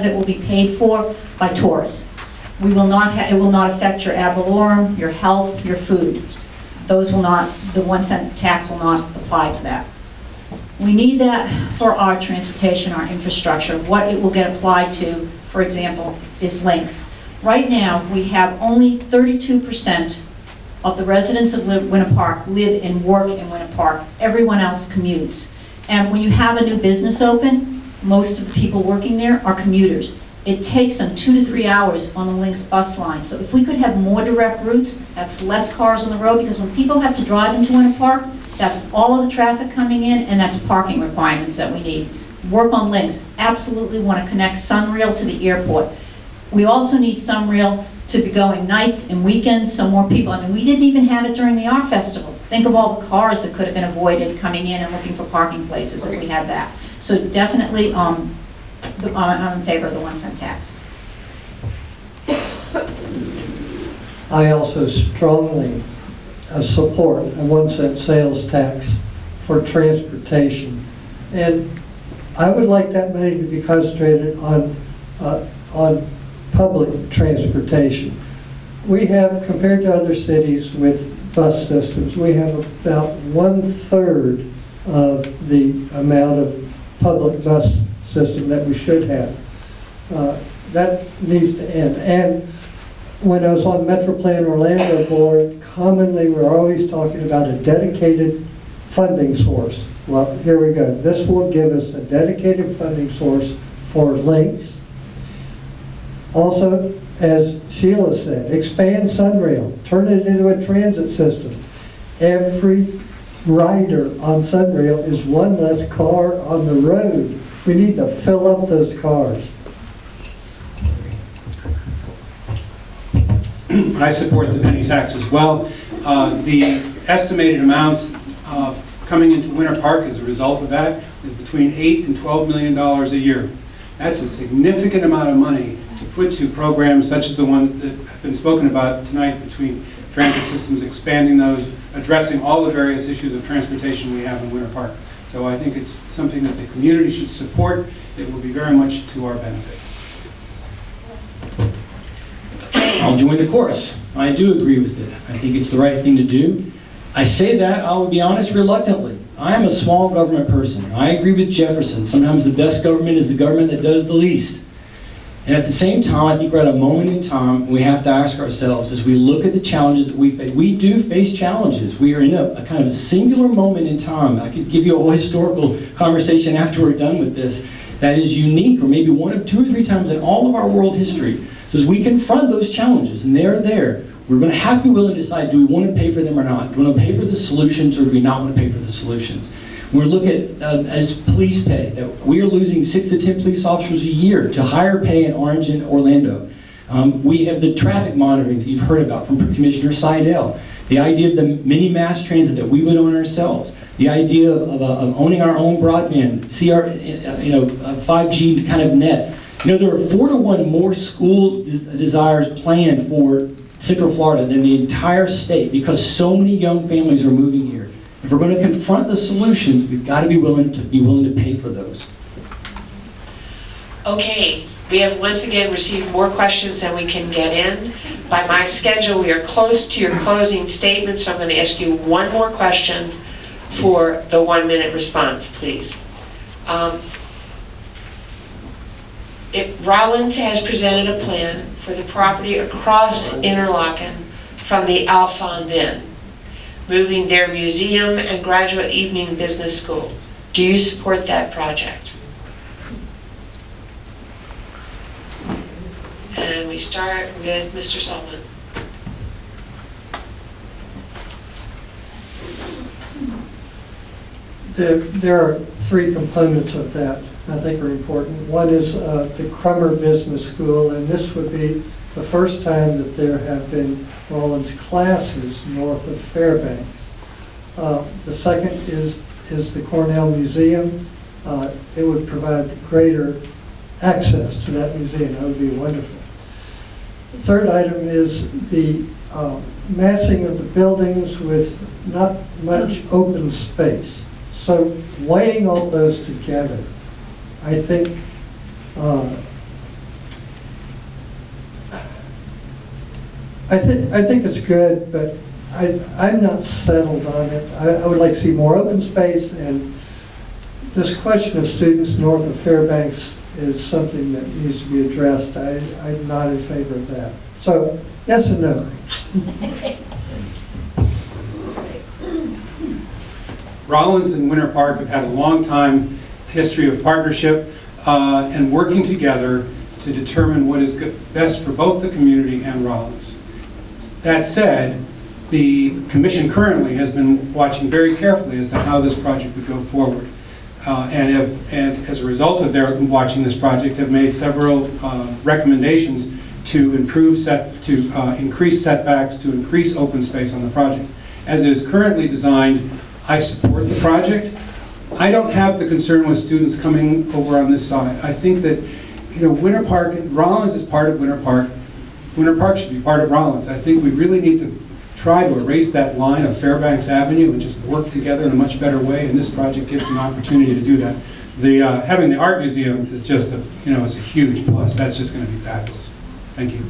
of it will be paid for by tourists. We will not, it will not affect your ad valorem, your health, your food. Those will not, the 1 cent tax will not apply to that. We need that for our transportation, our infrastructure. What it will get applied to, for example, is links. Right now, we have only 32% of the residents of Winter Park live and work in Winter Park. Everyone else commutes. And when you have a new business open, most of the people working there are commuters. It takes them 2 to 3 hours on the Lynx bus line. So if we could have more direct routes, that's less cars on the road, because when people have to drive into Winter Park, that's all of the traffic coming in, and that's parking requirements that we need. Work on Lynx. Absolutely want to connect Sunrail to the airport. We also need Sunrail to be going nights and weekends, so more people. I mean, we didn't even have it during the art festival. Think of all the cars that could have been avoided coming in and looking for parking places if we had that. So definitely, I'm in favor of the 1 cent tax. I also strongly support a 1 cent sales tax for transportation. And I would like that money to be concentrated on public transportation. We have, compared to other cities with bus systems, we have about 1/3 of the amount of public bus system that we should have. That needs to end. And when I was on Metroplan Orlando board, commonly we're always talking about a dedicated funding source. Well, here we go. This will give us a dedicated funding source for links. Also, as Sheila said, expand Sunrail, turn it into a transit system. Every rider on Sunrail is one less car on the road. We need to fill up those cars. I support the penny tax as well. The estimated amounts coming into Winter Park as a result of that is between $8 and $12 million a year. That's a significant amount of money to put to programs such as the one that have been spoken about tonight between transit systems, expanding those, addressing all the various issues of transportation we have in Winter Park. So I think it's something that the community should support. It will be very much to our benefit. I'll join the chorus. I do agree with it. I think it's the right thing to do. I say that, I will be honest, reluctantly. I am a small government person. I agree with Jefferson. Sometimes the best government is the government that does the least. And at the same time, I think we're at a moment in time we have to ask ourselves, as we look at the challenges that we face. We do face challenges. We are in a kind of a singular moment in time. I could give you a whole historical conversation after we're done with this that is unique, or maybe one of 2 or 3 times in all of our world history. So as we confront those challenges, and they're there, we're going to have to be willing to decide, do we want to pay for them or not? Do we want to pay for the solutions, or do we not want to pay for the solutions? We're looking at, as police pay, that we are losing 6 to 10 police officers a year to higher pay in Orange and Orlando. We have the traffic monitoring that you've heard about from Commissioner Seidel. The idea of the mini mass transit that we would own ourselves. The idea of owning our own broadband, 5G kind of net. You know, there are 4 to 1 more school desires planned for Central Florida than the entire state, because so many young families are moving here. If we're going to confront the solutions, we've got to be willing to pay for those. Okay, we have once again received more questions than we can get in. By my schedule, we are close to your closing statement, so I'm going to ask you one more question for the 1-minute response, please. Rollins has presented a plan for the property across Interlochen from the Alfond Inn, moving their museum and graduate evening business school. Do you support that project? And we start with Mr. Sullivan. There are 3 components of that I think are important. One is the Crummer Business School, and this would be the first time that there have been Rollins classes north of Fairbanks. The second is the Cornell Museum. It would provide greater access to that museum. That would be wonderful. The third item is the massing of the buildings with not much open space. So weighing all those together, I think I think it's good, but I'm not settled on it. I would like to see more open space, and this question of students north of Fairbanks is something that needs to be addressed. I'm not in favor of that. So, yes and no. Rollins and Winter Park have had a long time history of partnership and working together to determine what is best for both the community and Rollins. That said, the commission currently has been watching very carefully as to how this project would go forward. And as a result of their watching this project, have made several recommendations to increase setbacks, to increase open space on the project. As it is currently designed, I support the project. I don't have the concern with students coming over on this side. I think that, Winter Park, Rollins is part of Winter Park. Winter Park should be part of Rollins. I think we really need to try to erase that line of Fairbanks Avenue and just work together in a much better way, and this project gives an opportunity to do that. Having the art museum is just it's a huge plus. That's just going to be fabulous. Thank you.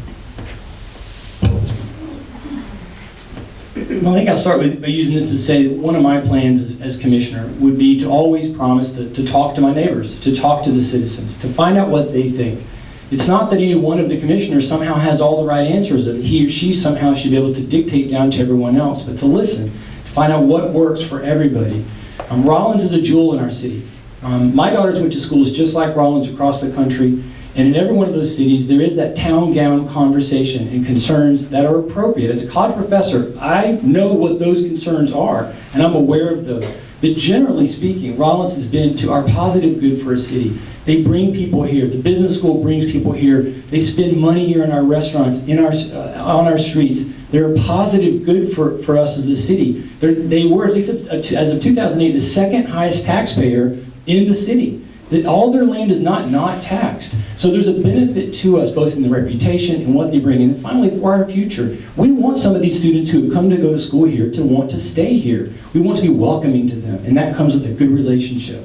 Well, I think I'll start by using this to say that one of my plans as commissioner would be to always promise to talk to my neighbors, to talk to the citizens, to find out what they think. It's not that any one of the commissioners somehow has all the right answers, that he or she somehow should be able to dictate down to everyone else, but to listen, to find out what works for everybody. Rollins is a jewel in our city. My daughters went to schools just like Rollins across the country, and in every one of those cities, there is that town gown conversation and concerns that are appropriate. As a college professor, I know what those concerns are, and I'm aware of those. But generally speaking, Rollins has been to our positive good for a city. They bring people here. The business school brings people here. They spend money here in our restaurants, on our streets. They're a positive good for us as the city. They were, at least as of 2008, the second highest taxpayer in the city. That all their land is not taxed. So there's a benefit to us both in the reputation and what they bring in. And finally, for our future, we want some of these students who have come to go to school here to want to stay here. We want to be welcoming to them, and that comes with a good relationship.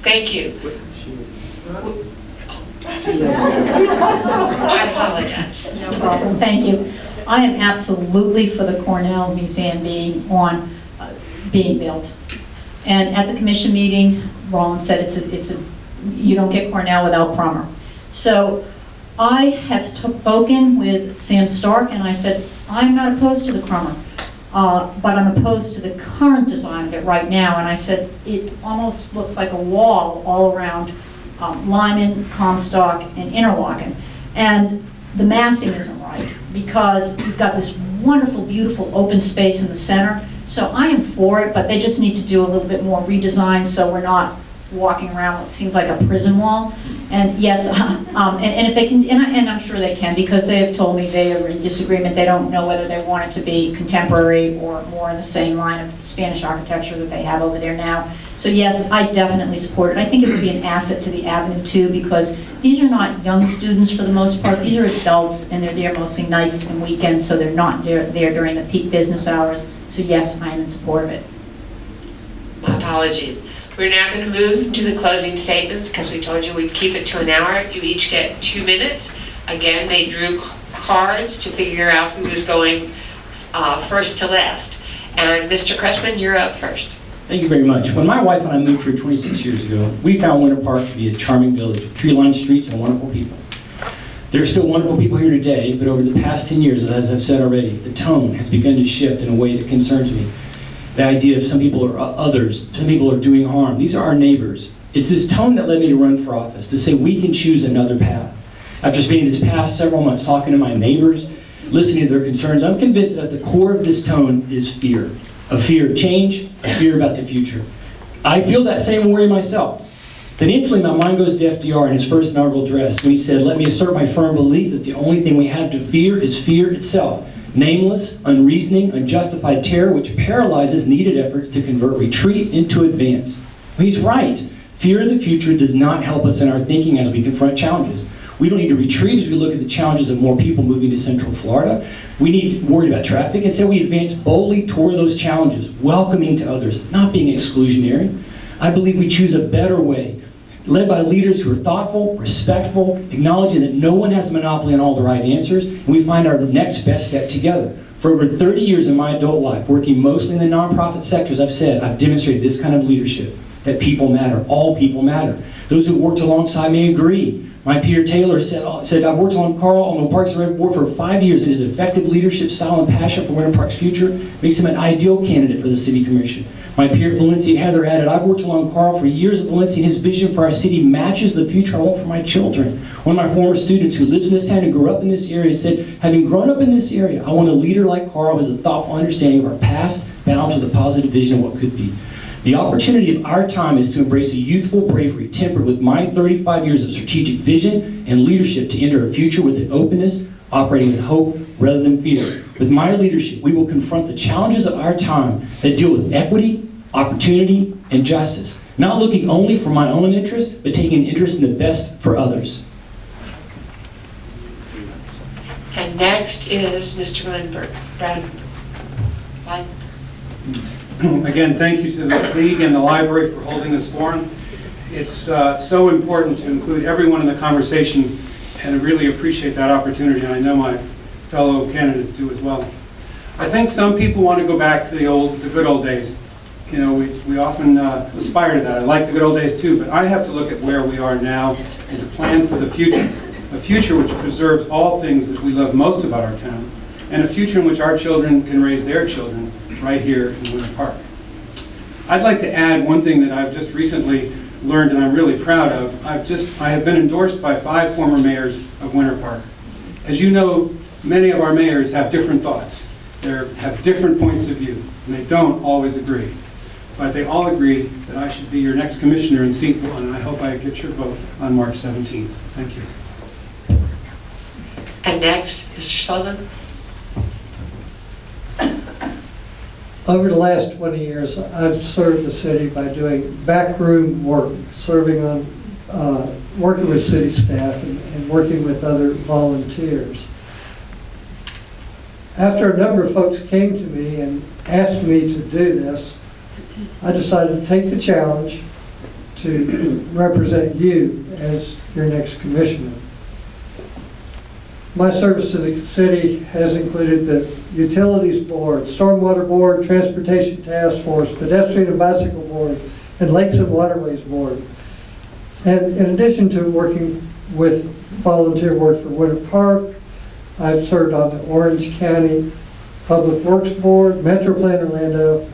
Thank you. I apologize. No problem, thank you. I am absolutely for the Cornell Museum being built. And at the commission meeting, Rollins said you don't get Cornell without Crummer. So I have spoken with Sam Stark, and I said, I'm not opposed to the Crummer, but I'm opposed to the current design of it right now. And I said, it almost looks like a wall all around Lyman, Comstock, and Interlochen. And the massing isn't right, because you've got this wonderful, beautiful open space in the center. So I am for it, but they just need to do a little bit more redesign so we're not walking around what seems like a prison wall. And yes, and if they can, and I'm sure they can, because they have told me they are in disagreement. They don't know whether they want it to be contemporary or more in the same line of Spanish architecture that they have over there now. So yes, I definitely support it. I think it would be an asset to the Avenue too, because these are not young students for the most part. These are adults, and they're there mostly nights and weekends, so they're not there during the peak business hours. So yes, I am in support of it. My apologies. We're now going to move to the closing statements, because we told you we'd keep it to an hour. You each get 2 minutes. Again, they drew cards to figure out who was going first to last. And Mr. Cressman, you're up first. Thank you very much. When my wife and I moved here 26 years ago, we found Winter Park to be a charming village with tree-lined streets and wonderful people. There are still wonderful people here today, but over the past 10 years, as I've said already, the tone has begun to shift in a way that concerns me. The idea of some people are others, some people are doing harm. These are our neighbors. It's this tone that led me to run for office, to say we can choose another path. After spending this past several months talking to my neighbors, listening to their concerns, I'm convinced that at the core of this tone is fear. A fear of change, a fear about the future. I feel that same worry myself. Then instantly my mind goes to FDR in his first inaugural address when he said, "Let me assert my firm belief that the only thing we have to fear is fear itself. Nameless, unreasoning, unjustified terror which paralyzes needed efforts to convert retreat into advance." He's right. Fear of the future does not help us in our thinking as we confront challenges. We don't need to retreat as we look at the challenges of more people moving to Central Florida. We need to worry about traffic. Instead, we advance boldly toward those challenges, welcoming to others, not being exclusionary. I believe we choose a better way. led by leaders who are thoughtful, respectful, acknowledging that no one has a monopoly on all the right answers, and we find our next best step together. For over 30 years in my adult life, working mostly in the nonprofit sectors, I've demonstrated this kind of leadership, that people matter, all people matter. Those who worked alongside me agree. My Peter Taylor said, I've worked on Carl on the Parks and Rec Board for 5 years, and his effective leadership style and passion for Winter Park's future makes him an ideal candidate for the City Commission. My peer at Valencia, Heather, added, I've worked along Carl for years at Valencia, and his vision for our city matches the future I want for my children. One of my former students who lives in this town and grew up in this area said, having grown up in this area, I want a leader like Carl who has a thoughtful understanding of our past, balanced with a positive vision of what could be. The opportunity of our time is to embrace a youthful bravery tempered with my 35 years of strategic vision and leadership to enter a future with an openness, operating with hope rather than fear. With my leadership, we will confront the challenges of our time that deal with equity, opportunity, and justice. Not looking only for my own interest, but taking an interest in the best for others. And next is Mr. Brad. Again, thank you to the League and the library for holding this forum. It's so important to include everyone in the conversation, and I really appreciate that opportunity, and I know my fellow candidates do as well. I think some people want to go back to the good old days. You know, we often aspire to that. I like the good old days too, but I have to look at where we are now and to plan for the future. A future which preserves all things that we love most about our town, and a future in which our children can raise their children right here in Winter Park. I'd like to add one thing that I've just recently learned and I'm really proud of. I have been endorsed by 5 former mayors of Winter Park. As you know, many of our mayors have different thoughts. They have different points of view, and they don't always agree. But they all agree that I should be your next commissioner in seat 1, and I hope I get your vote on March 17th. Thank you. And next, Mr. Sullivan. Over the last 20 years, I've served the city by doing backroom work, serving on, working with city staff and working with other volunteers. After a number of folks came to me and asked me to do this, I decided to take the challenge to represent you as your next commissioner. My service to the city has included the Utilities Board, Stormwater Board, Transportation Task Force, Pedestrian and Bicycle Board, and Lakes and Waterways Board. And in addition to working with volunteer work for Winter Park, I've served on the Orange County Public Works Board, Metro Plan Orlando,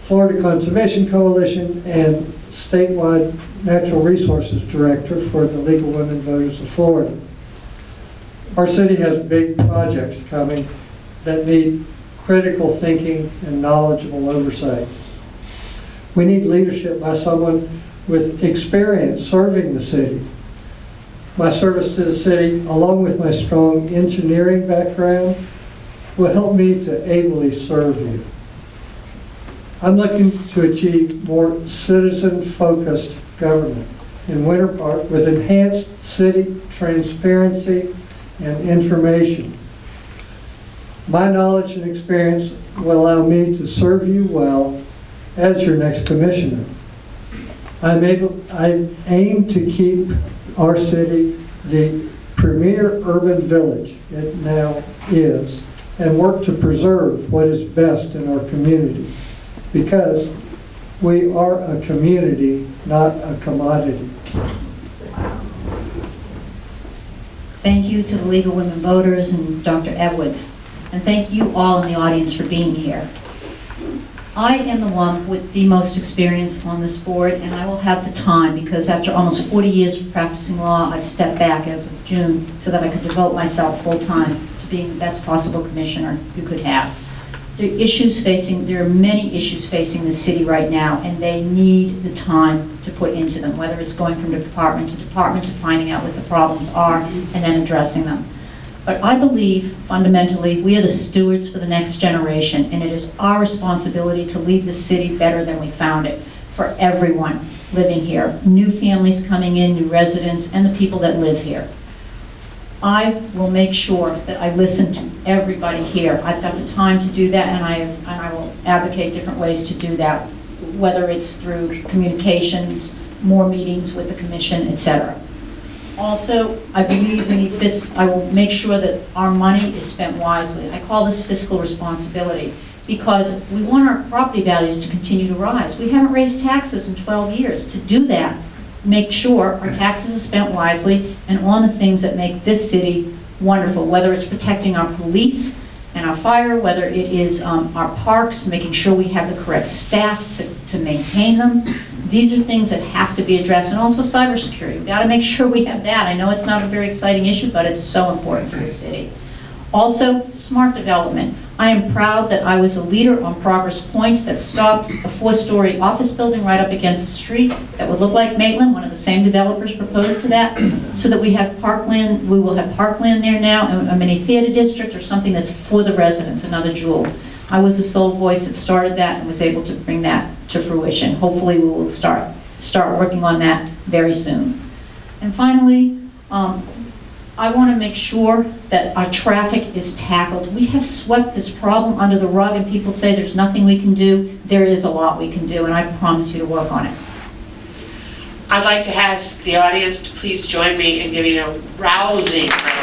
Florida Conservation Coalition, and statewide Natural Resources Director for the League of Women Voters of Florida. Our city has big projects coming that need critical thinking and knowledgeable oversight. We need leadership by someone with experience serving the city. My service to the city, along with my strong engineering background, will help me to ably serve you. I'm looking to achieve more citizen-focused government in Winter Park with enhanced city transparency and information. My knowledge and experience will allow me to serve you well as your next commissioner. I aim to keep our city the premier urban village it now is, and work to preserve what is best in our community, because we are a community, not a commodity. Thank you to the League of Women Voters and Dr. Edwards. And thank you all in the audience for being here. I am the one with the most experience on this board, and I will have the time, because after almost 40 years of practicing law, I've stepped back as of June so that I could devote myself full-time to being the best possible commissioner you could have. There are many issues facing the city right now, and they need the time to put into them, whether it's going from department to finding out what the problems are and then addressing them. But I believe, fundamentally, we are the stewards for the next generation, and it is our responsibility to leave the city better than we found it for everyone living here. New families coming in, new residents, and the people that live here. I will make sure that I listen to everybody here. I've got the time to do that, and I will advocate different ways to do that, whether it's through communications, more meetings with the commission, et cetera. Also, I believe we need I will make sure that our money is spent wisely. I call this fiscal responsibility, because we want our property values to continue to rise. We haven't raised taxes in 12 years. To do that, make sure our taxes are spent wisely and on the things that make this city wonderful, whether it's protecting our police and our fire, whether it is our parks, making sure we have the correct staff to maintain them. These are things that have to be addressed, and also cybersecurity. We've got to make sure we have that. I know it's not a very exciting issue, but it's so important for the city. Also, smart development. I am proud that I was a leader on Progress Point that stopped a 4-story office building right up against the street that would look like Maitland. One of the same developers proposed to that, so that we have parkland. We will have parkland there now, and a mini theater district or something that's for the residents, another jewel. I was the sole voice that started that and was able to bring that to fruition. Hopefully we will start working on that very soon. And finally, I want to make sure that our traffic is tackled. We have swept this problem under the rug, and people say there's nothing we can do. There is a lot we can do, and I promise you to work on it. I'd like to ask the audience to please join me in giving a rousing round